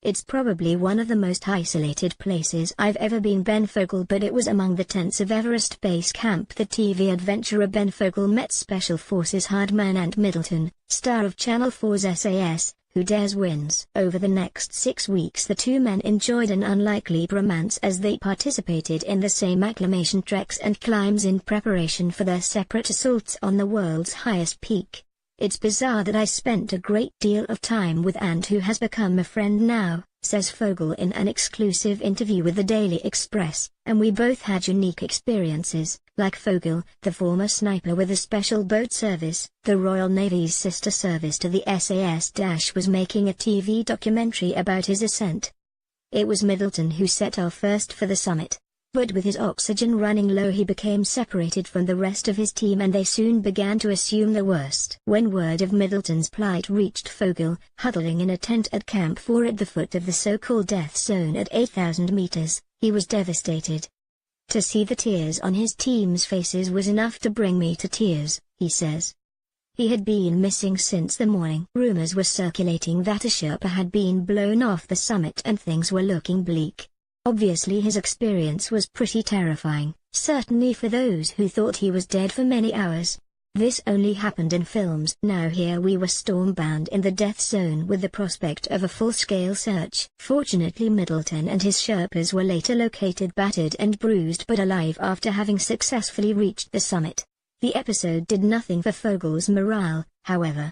It's probably one of the most isolated places I've ever been. Ben Fogle But it was among the tents of Everest Base Camp that TV adventurer Ben Fogle met Special Forces hardman Ant Middleton, star of Channel 4's SAS, Who Dares Wins. Over the next 6 weeks the two men enjoyed an unlikely bromance as they participated in the same acclimation treks and climbs in preparation for their separate assaults on the world's highest peak. It's bizarre that I spent a great deal of time with Ant, who has become a friend now, says Fogle in an exclusive interview with the Daily Express, and we both had unique experiences. Like Fogle, the former sniper with the Special Boat Service, the Royal Navy's sister service to the SAS, was making a TV documentary about his ascent. It was Middleton who set off first for the summit. But with his oxygen running low he became separated from the rest of his team and they soon began to assume the worst. When word of Middleton's plight reached Fogle, huddling in a tent at Camp 4 at the foot of the so-called death zone at 8,000 meters, he was devastated. To see the tears on his team's faces was enough to bring me to tears, he says. He had been missing since the morning. Rumors were circulating that a Sherpa had been blown off the summit and things were looking bleak. Obviously his experience was pretty terrifying, certainly for those who thought he was dead for many hours. This only happened in films. Now here we were stormbound in the death zone with the prospect of a full-scale search. Fortunately Middleton and his Sherpas were later located battered and bruised but alive after having successfully reached the summit. The episode did nothing for Fogle's morale, however.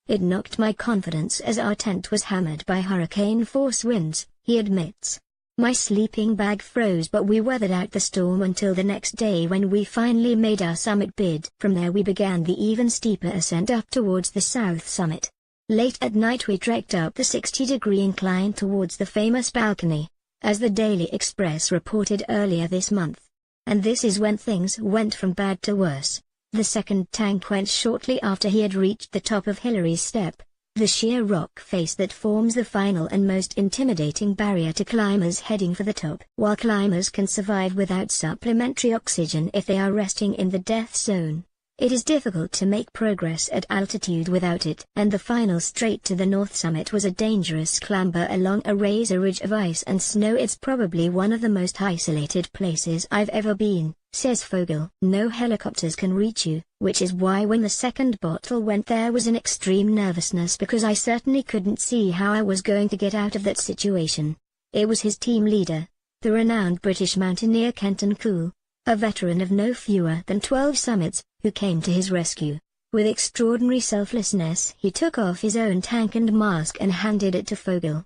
It knocked my confidence as our tent was hammered by hurricane-force winds, he admits. My sleeping bag froze but we weathered out the storm until the next day when we finally made our summit bid. From there we began the even steeper ascent up towards the south summit. Late at night we trekked up the 60-degree incline towards the famous balcony, as the Daily Express reported earlier this month. And this is when things went from bad to worse. The second tank went shortly after he had reached the top of Hillary's Step, the sheer rock face that forms the final and most intimidating barrier to climbers heading for the top. While climbers can survive without supplementary oxygen if they are resting in the death zone, it is difficult to make progress at altitude without it. And the final straight to the north summit was a dangerous clamber along a razor ridge of ice and snow. It's probably one of the most isolated places I've ever been, says Fogle. No helicopters can reach you, which is why when the second bottle went there was an extreme nervousness because I certainly couldn't see how I was going to get out of that situation. It was his team leader, the renowned British mountaineer Kenton Cool, a veteran of no fewer than 12 summits, who came to his rescue. With extraordinary selflessness he took off his own tank and mask and handed it to Fogle.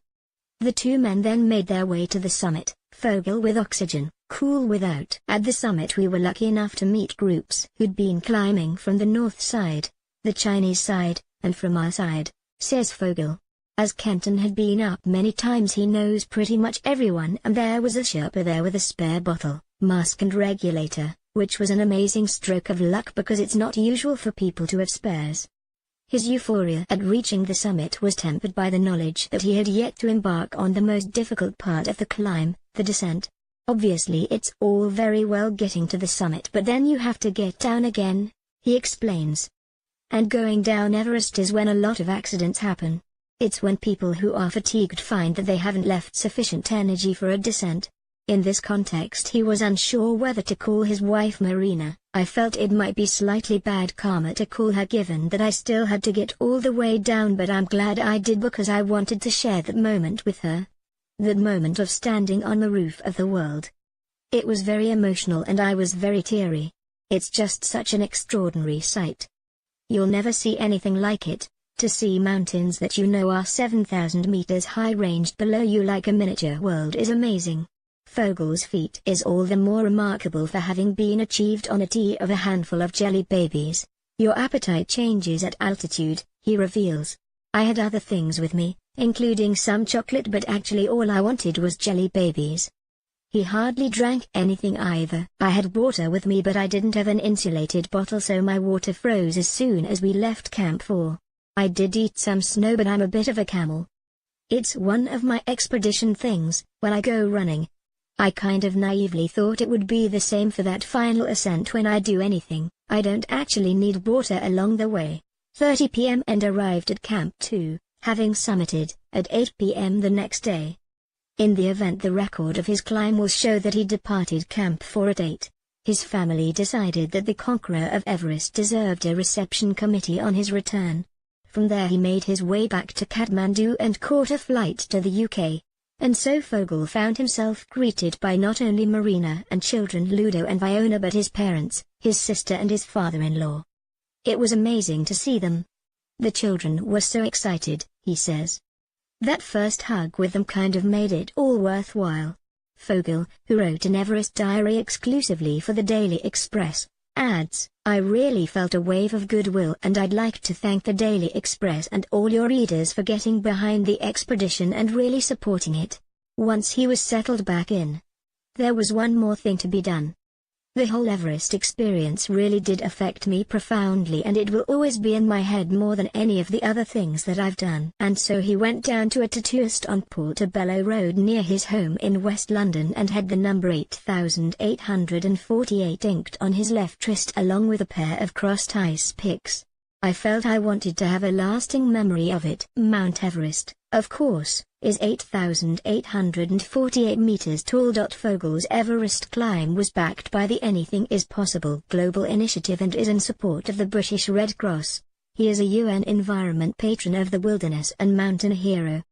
The two men then made their way to the summit, Fogle with oxygen, Cool without. At the summit we were lucky enough to meet groups who'd been climbing from the north side, the Chinese side, and from our side, says Fogle. As Kenton had been up many times he knows pretty much everyone and there was a Sherpa there with a spare bottle, mask and regulator, which was an amazing stroke of luck because it's not usual for people to have spares. His euphoria at reaching the summit was tempered by the knowledge that he had yet to embark on the most difficult part of the climb, the descent. Obviously it's all very well getting to the summit but then you have to get down again, he explains. And going down Everest is when a lot of accidents happen. It's when people who are fatigued find that they haven't left sufficient energy for a descent. In this context he was unsure whether to call his wife Marina. I felt it might be slightly bad karma to call her given that I still had to get all the way down, but I'm glad I did because I wanted to share that moment with her. That moment of standing on the roof of the world. It was very emotional and I was very teary. It's just such an extraordinary sight. You'll never see anything like it. To see mountains that you know are 7,000 meters high ranged below you like a miniature world is amazing. Fogle's feat is all the more remarkable for having been achieved on a tea of a handful of jelly babies. Your appetite changes at altitude, he reveals. I had other things with me, including some chocolate, but actually all I wanted was jelly babies. He hardly drank anything either. I had water with me but I didn't have an insulated bottle so my water froze as soon as we left Camp 4. I did eat some snow but I'm a bit of a camel. It's one of my expedition things. When I go running, I kind of naively thought it would be the same for that final ascent. When I do anything, I don't actually need water along the way. 30 p.m. and arrived at Camp 2, having summited, at 8 p.m. the next day. In the event, the record of his climb will show that he departed camp for at 8. His family decided that the conqueror of Everest deserved a reception committee on his return. From there he made his way back to Kathmandu and caught a flight to the UK. And so Fogle found himself greeted by not only Marina and children Ludo and Fiona but his parents, his sister and his father-in-law. It was amazing to see them. The children were so excited, he says. That first hug with them kind of made it all worthwhile. Fogle, who wrote an Everest diary exclusively for the Daily Express, adds, "I really felt a wave of goodwill and I'd like to thank the Daily Express and all your readers for getting behind the expedition and really supporting it." Once he was settled back in, there was one more thing to be done. The whole Everest experience really did affect me profoundly and it will always be in my head more than any of the other things that I've done. And so he went down to a tattooist on Portobello Road near his home in West London and had the number 8848 inked on his left wrist along with a pair of crossed ice picks. I felt I wanted to have a lasting memory of it. Mount Everest, of course, is 8,848 meters tall. Fogle's Everest climb was backed by the Anything is Possible global initiative and is in support of the British Red Cross. He is a UN Environment Patron of the Wilderness and Mountain Hero.